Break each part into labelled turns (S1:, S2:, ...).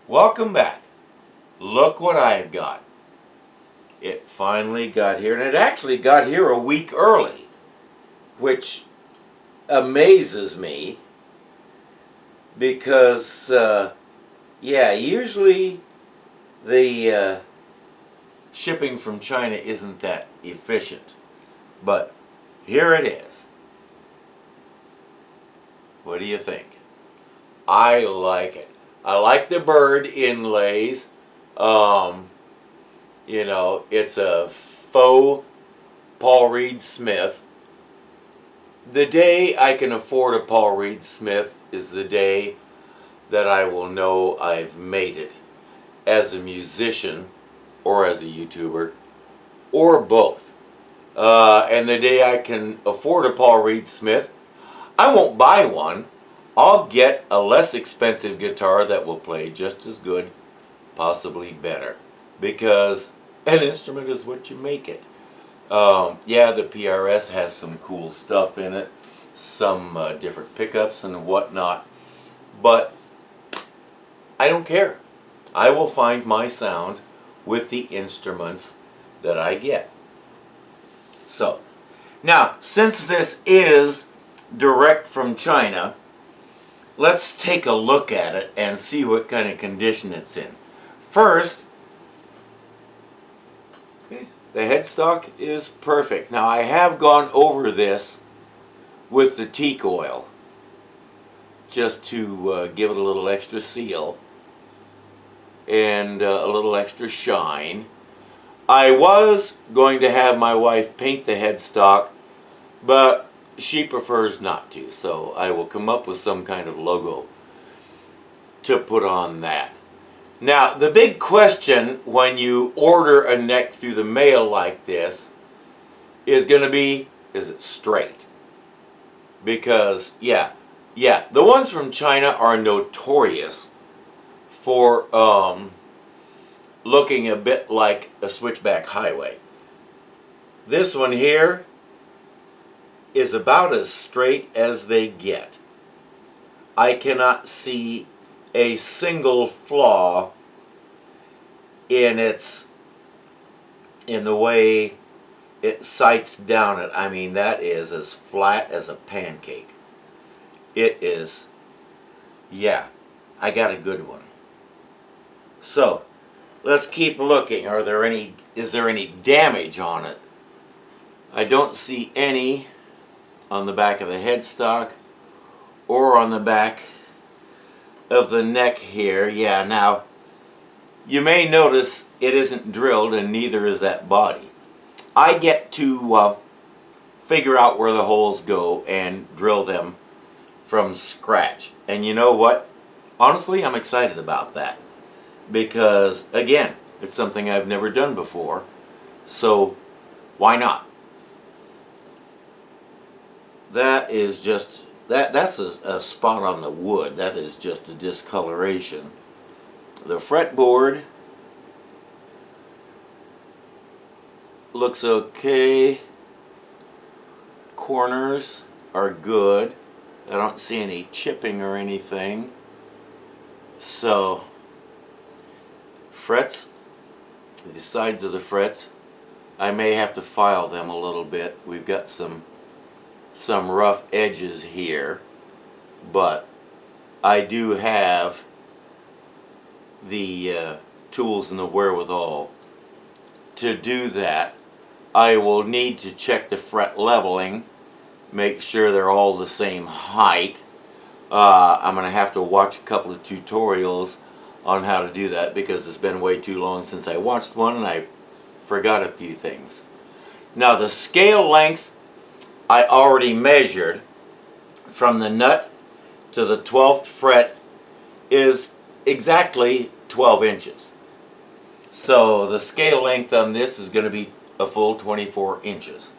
S1: Welcome back. Look what I've got. It finally got here, and it actually got here a week early, which amazes me because, yeah, usually the shipping from China isn't that efficient. But here it is. What do you think? I like it. I like the bird inlays. It's a faux Paul Reed Smith. The day I can afford a Paul Reed Smith is the day that I will know I've made it as a musician or as a YouTuber or both. And the day I can afford a Paul Reed Smith, I won't buy one. I'll get a less expensive guitar that will play just as good, possibly better, because an instrument is what you make it. Yeah, the PRS has some cool stuff in it, some different pickups and whatnot, but I don't care. I will find my sound with the instruments that I get. So, now, since this is direct from China, let's take a look at it and see what kind of condition it's in. First, the headstock is perfect. Now, I have gone over this with the teak oil just to give it a little extra seal and a little extra shine. I was going to have my wife paint the headstock, but she prefers not to, so I will come up with some kind of logo to put on that. Now, the big question when you order a neck through the mail like this is going to be, is it straight? Because, yeah, the ones from China are notorious for looking a bit like a switchback highway. This one here is about as straight as they get. I cannot see a single flaw in the way it sights down it. I mean, that is as flat as a pancake. It is, yeah, I got a good one. So, let's keep looking. Is there any damage on it? I don't see any on the back of the headstock or on the back of the neck here. Yeah, now you may notice it isn't drilled and neither is that body. I get to figure out where the holes go and drill them from scratch. And you know what? Honestly, I'm excited about that because, again, it's something I've never done before, so why not? That is just, that's a spot on the wood. That is just a discoloration. The fretboard looks okay. Corners are good. I don't see any chipping or anything. So, frets, the sides of the frets, I may have to file them a little bit. We've got some rough edges here, but I do have the tools and the wherewithal to do that. I will need to check the fret leveling, make sure they're all the same height. I'm going to have to watch a couple of tutorials on how to do that because it's been way too long since I watched one and I forgot a few things. Now, the scale length I already measured from the nut to the 12th fret is exactly 12 inches. So the scale length on this is going to be a full 24 inches.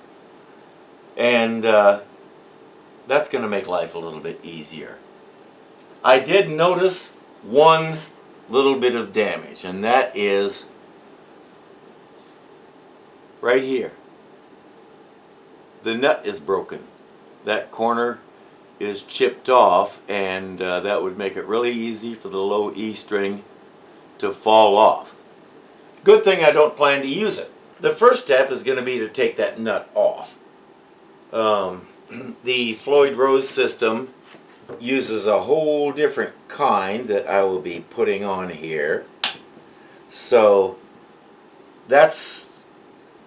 S1: And that's going to make life a little bit easier. I did notice one little bit of damage, and that is right here. The nut is broken. That corner is chipped off, and that would make it really easy for the low E string to fall off. Good thing I don't plan to use it. The first step is going to be to take that nut off. The Floyd Rose system uses a whole different kind that I will be putting on here. So that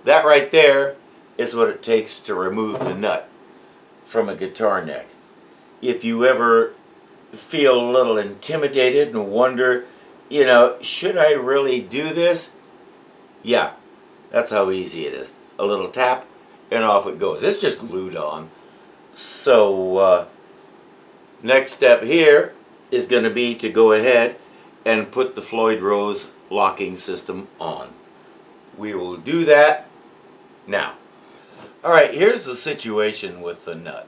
S1: right there is what it takes to remove the nut from a guitar neck. If you ever feel a little intimidated and wonder, you know, should I really do this? Yeah, that's how easy it is. A little tap and off it goes. It's just glued on. So next step here is going to be to go ahead and put the Floyd Rose locking system on. We will do that now. Alright, here's the situation with the nut.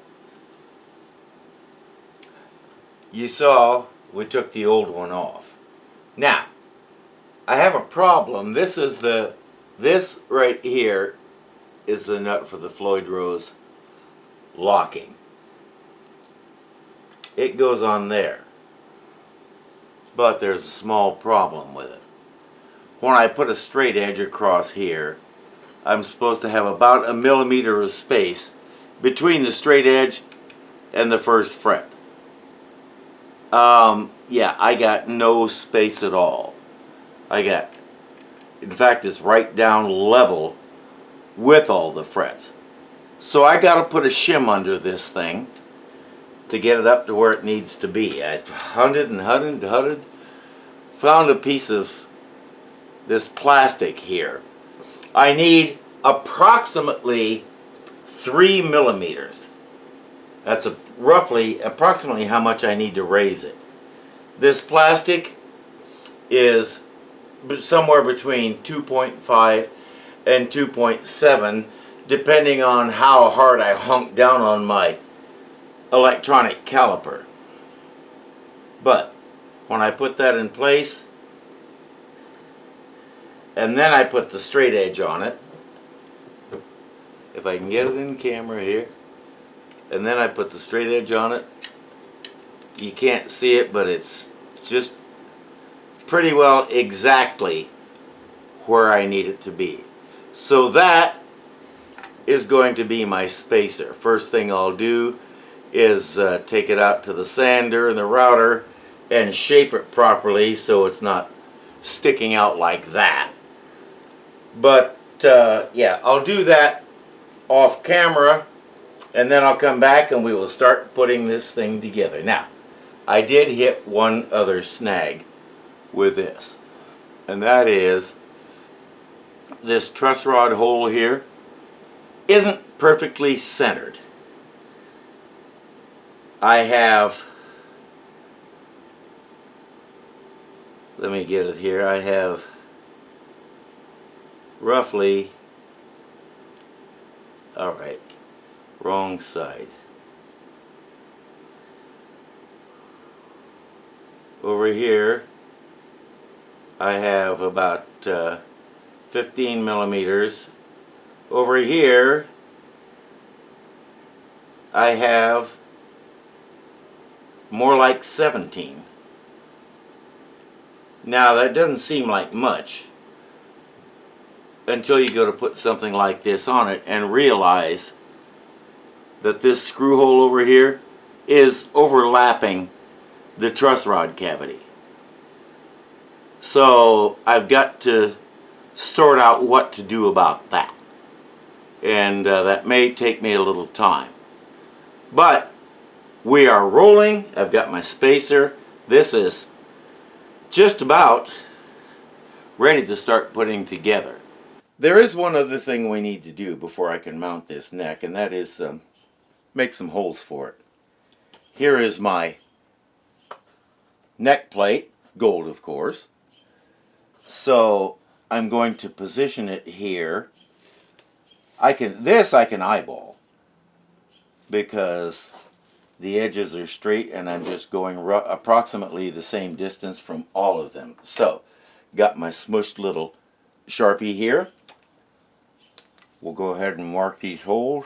S1: You saw we took the old one off. Now, I have a problem. This right here is the nut for the Floyd Rose locking. It goes on there. But there's a small problem with it. When I put a straight edge across here, I'm supposed to have about 1 millimeter of space between the straight edge and the first fret. Yeah, I got no space at all. In fact, it's right down level with all the frets. So I got to put a shim under this thing to get it up to where it needs to be. I hunted and hunted, found a piece of this plastic here. I need approximately 3 millimeters. That's approximately how much I need to raise it. This plastic is somewhere between 2.5 and 2.7, depending on how hard I hunk down on my electronic caliper. But when I put that in place, and then I put the straight edge on it, if I can get it in camera here, and then I put the straight edge on it, you can't see it, but it's just pretty well exactly where I need it to be. So that is going to be my spacer. First thing I'll do is take it out to the sander and the router and shape it properly so it's not sticking out like that. But yeah, I'll do that off camera, and then I'll come back and we will start putting this thing together. Now, I did hit one other snag with this, and that is this truss rod hole here isn't perfectly centered. I have, let me get it here, I have roughly, alright, wrong side. Over here I have about 15 millimeters. Over here I have more like 17. Now that doesn't seem like much until you go to put something like this on it and realize that this screw hole over here is overlapping the truss rod cavity. So I've got to sort out what to do about that, and that may take me a little time, but we are rolling. I've got my spacer. This is just about ready to start putting together. There is one other thing we need to do before I can mount this neck, and that is make some holes for it. Here is my neck plate, gold of course. So I'm going to position it here. I can eyeball because the edges are straight and I'm just going approximately the same distance from all of them. So got my smushed little Sharpie here. We'll go ahead and mark these holes.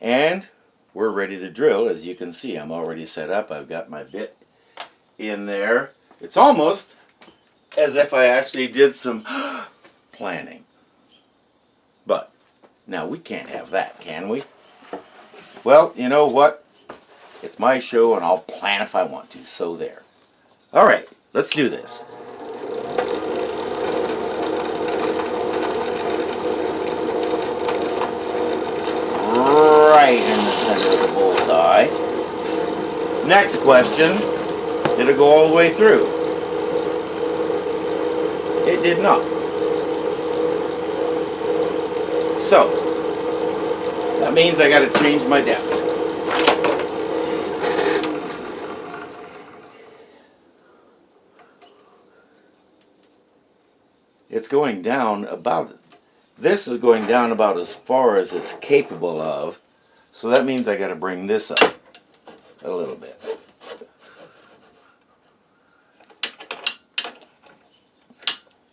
S1: And we're ready to drill. As you can see, I'm already set up. I've got my bit in there. It's almost as if I actually did some planning. But now we can't have that, can we? Well, you know what? It's my show and I'll plan if I want to, so there. All right, let's do this. Right in the center of the bullseye. Next question, did it go all the way through? It did not. So, that means I got to change my depth. It's going down about, this is going down about as far as it's capable of. So that means I got to bring this up a little bit.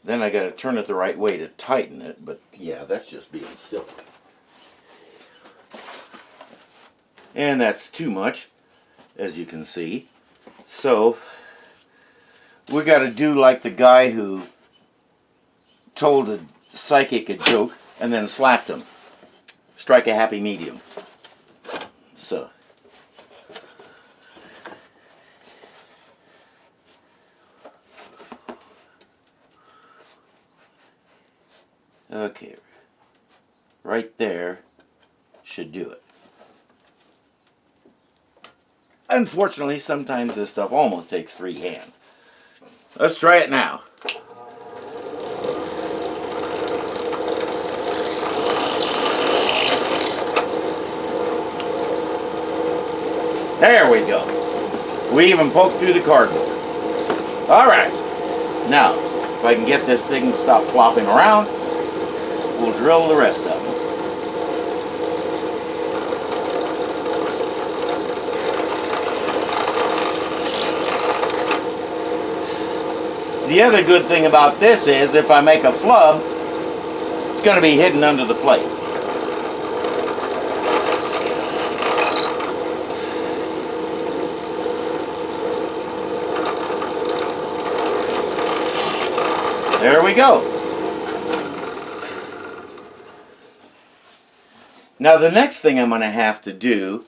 S1: Then I got to turn it the right way to tighten it, but yeah, that's just being silly. And that's too much, as you can see. So we got to do like the guy who told a psychic a joke and then slapped him. Strike a happy medium. So okay, right there should do it. Unfortunately, sometimes this stuff almost takes 3 hands. Let's try it now. There we go. We even poked through the cardboard. All right. Now, if I can get this thing to stop flopping around, we'll drill the rest of them. The other good thing about this is if I make a flub, it's going to be hidden under the plate. There we go. Now the next thing I'm going to have to do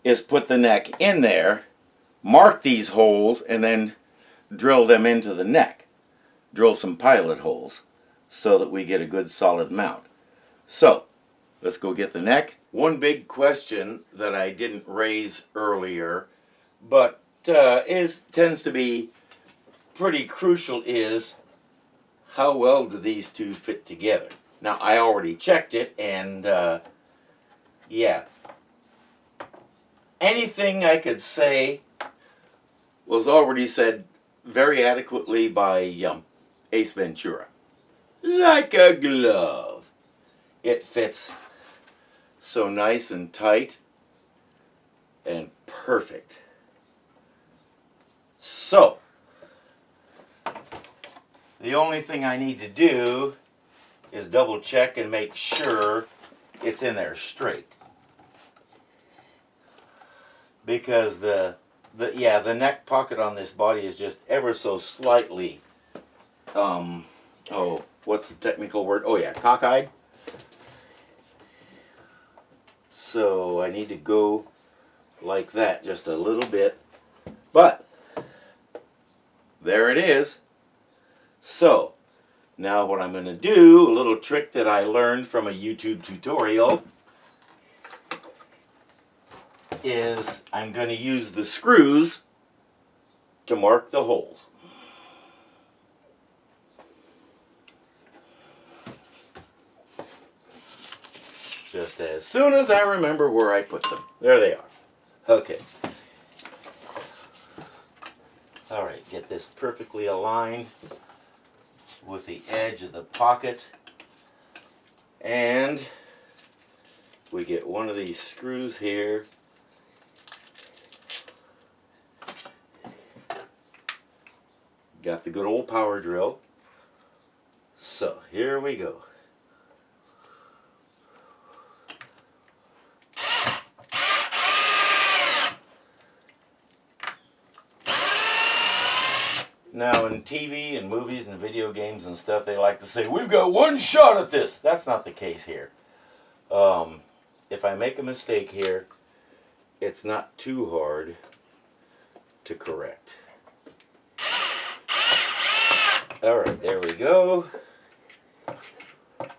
S1: is put the neck in there, mark these holes, and then drill them into the neck. Drill some pilot holes so that we get a good solid mount. So, let's go get the neck. One big question that I didn't raise earlier, but tends to be pretty crucial is how well do these two fit together? Now, I already checked it, and yeah. Anything I could say was already said very adequately by Ace Ventura. Like a glove. It fits so nice and tight and perfect. So, the only thing I need to do is double check and make sure it's in there straight. Because the neck pocket on this body is just ever so slightly, what's the technical word? Oh yeah, cockeyed. So I need to go like that just a little bit. But there it is. So now what I'm going to do, a little trick that I learned from a YouTube tutorial, is I'm going to use the screws to mark the holes. Just as soon as I remember where I put them. There they are. Okay. Alright, get this perfectly aligned with the edge of the pocket. And we get one of these screws here. Got the good old power drill. So here we go. Now in TV and movies and video games and stuff, they like to say, we've got one shot at this. That's not the case here. If I make a mistake here, it's not too hard to correct. Alright, there we go.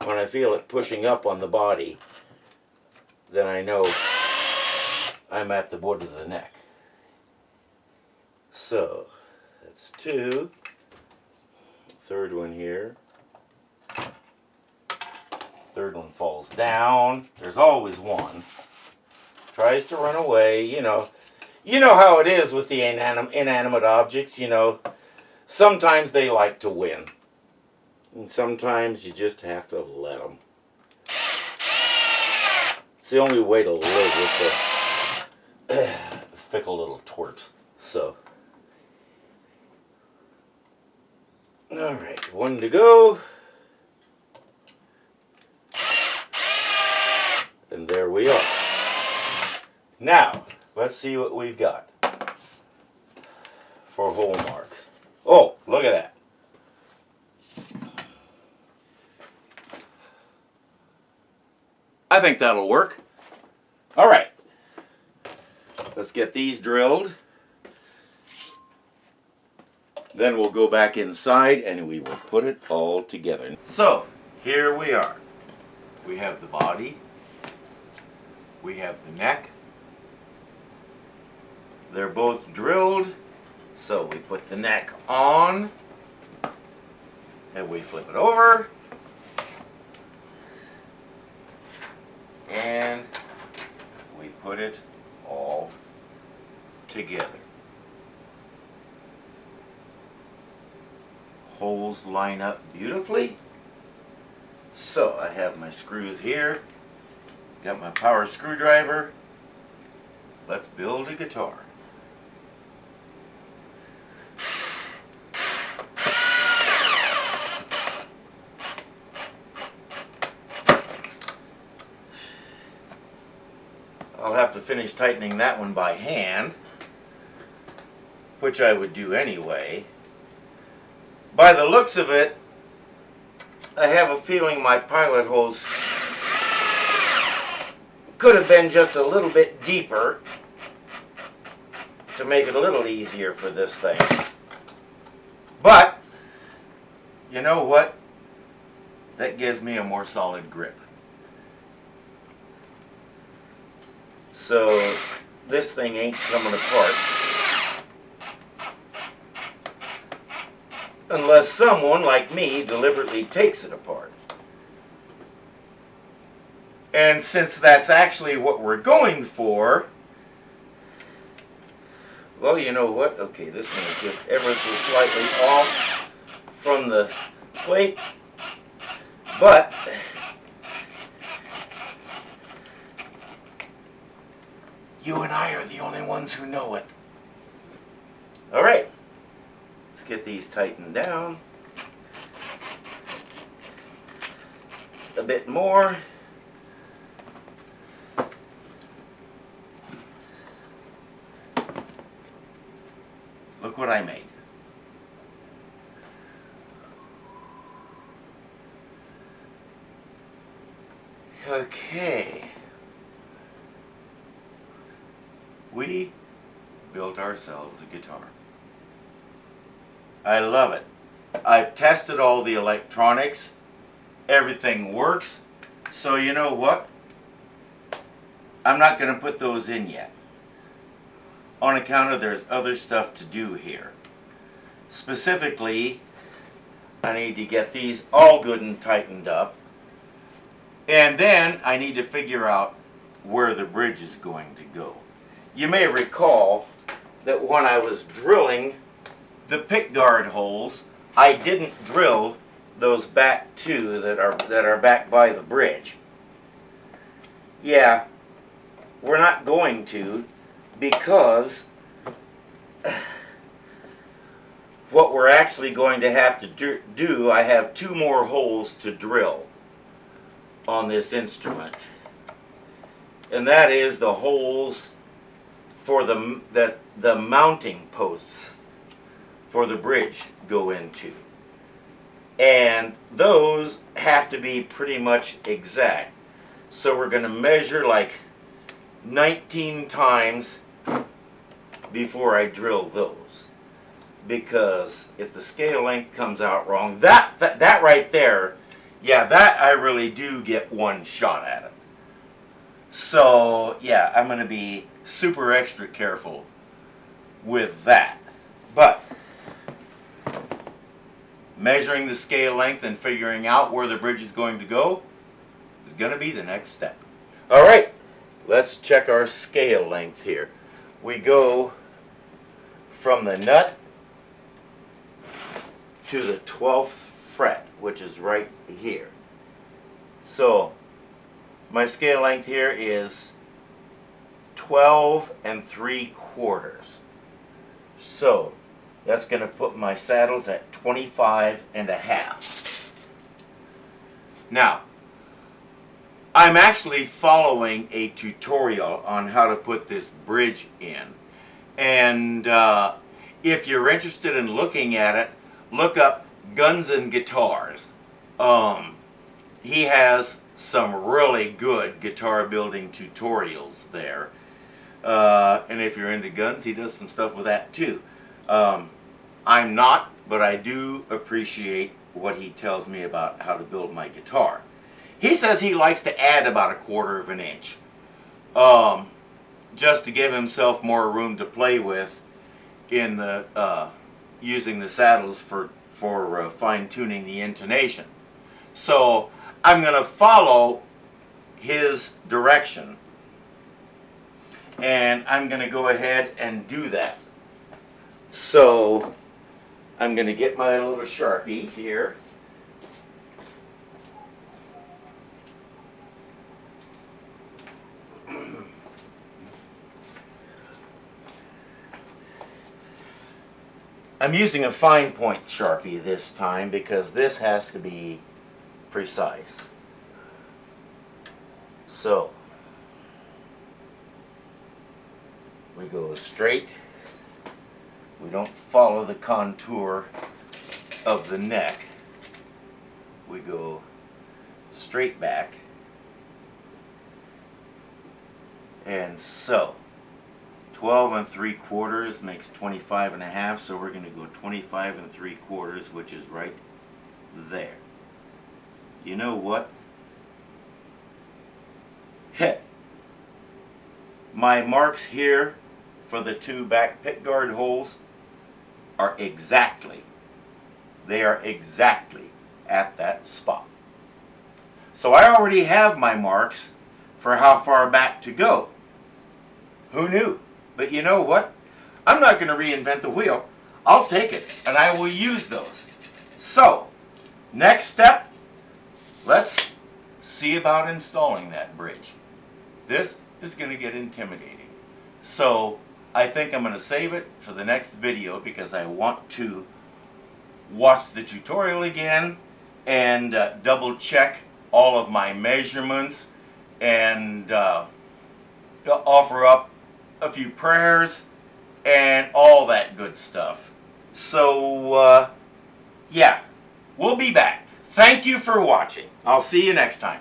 S1: When I feel it pushing up on the body, then I know I'm at the wood of the neck. So, that's 2. Third one here. Third one falls down. There's always one. Tries to run away, you know. You know how it is with the inanimate objects, you know. Sometimes they like to win. And sometimes you just have to let them. It's the only way to live with the fickle little twerps. So. Alright, 1 to go. And there we are. Now, let's see what we've got for hole marks. Oh, look at that. I think that'll work. Alright. Let's get these drilled. Then we'll go back inside and we will put it all together. So, here we are. We have the body. We have the neck. They're both drilled. So we put the neck on. And we flip it over. And we put it all together. Holes line up beautifully. So I have my screws here. Got my power screwdriver. Let's build a guitar. I'll have to finish tightening that one by hand, which I would do anyway. By the looks of it, I have a feeling my pilot holes could have been just a little bit deeper to make it a little easier for this thing. But, you know what? That gives me a more solid grip. So, this thing ain't coming apart. Unless someone like me deliberately takes it apart. And since that's actually what we're going for, well, you know what? Okay, this one is just ever so slightly off from the plate, but you and I are the only ones who know it. All right. Get these tightened down a bit more. Look what I made. Okay. We built ourselves a guitar. I love it. I've tested all the electronics. Everything works. So you know what? I'm not going to put those in yet. On account of there's other stuff to do here. Specifically, I need to get these all good and tightened up. And then I need to figure out where the bridge is going to go. You may recall that when I was drilling the pickguard holes, I didn't drill those back two that are back by the bridge. Yeah, we're not going to, because what we're actually going to have to do, I have 2 more holes to drill on this instrument. And that is the holes for the mounting posts
S2: for the bridge go into. And those have to be pretty much exact. So we're going to measure like 19 times before I drill those. Because if the scale length comes out wrong, that right there, yeah, that I really do get one shot at it. So yeah, I'm going to be super extra careful with that. But measuring the scale length and figuring out where the bridge is going to go is going to be the next step. All right, let's check our scale length here. We go from the nut to the 12th fret, which is right here. So my scale length here is 12 3/4. So that's going to put my saddles at 25 1/2. Now, I'm actually following a tutorial on how to put this bridge in. And if you're interested in looking at it, look up Guns and Guitars. He has some really good guitar building tutorials there. And if you're into guns, he does some stuff with that too. I'm not, but I do appreciate what he tells me about how to build my guitar. He says he likes to add about 1/4 of an inch, just to give himself more room to play with in the using the saddles for fine-tuning the intonation. So I'm going to follow his direction, and I'm going to go ahead and do that. So I'm going to get my little Sharpie here. I'm using a fine point Sharpie this time because this has to be precise. So we go straight. We don't follow the contour of the neck. We go straight back. And so 12 3/4 makes 25 1/2, so we're going to go 25 3/4, which is right there. You know what? My marks here for the 2 back pickguard holes are exactly at that spot. So I already have my marks for how far back to go. Who knew? But you know what? I'm not going to reinvent the wheel. I'll take it, and I will use those. So, next step, let's see about installing that bridge. This is going to get intimidating. So, I think I'm going to save it for the next video because I want to watch the tutorial again and double check all of my measurements and offer up a few prayers and all that good stuff. So yeah, we'll be back. Thank you for watching. I'll see you next time.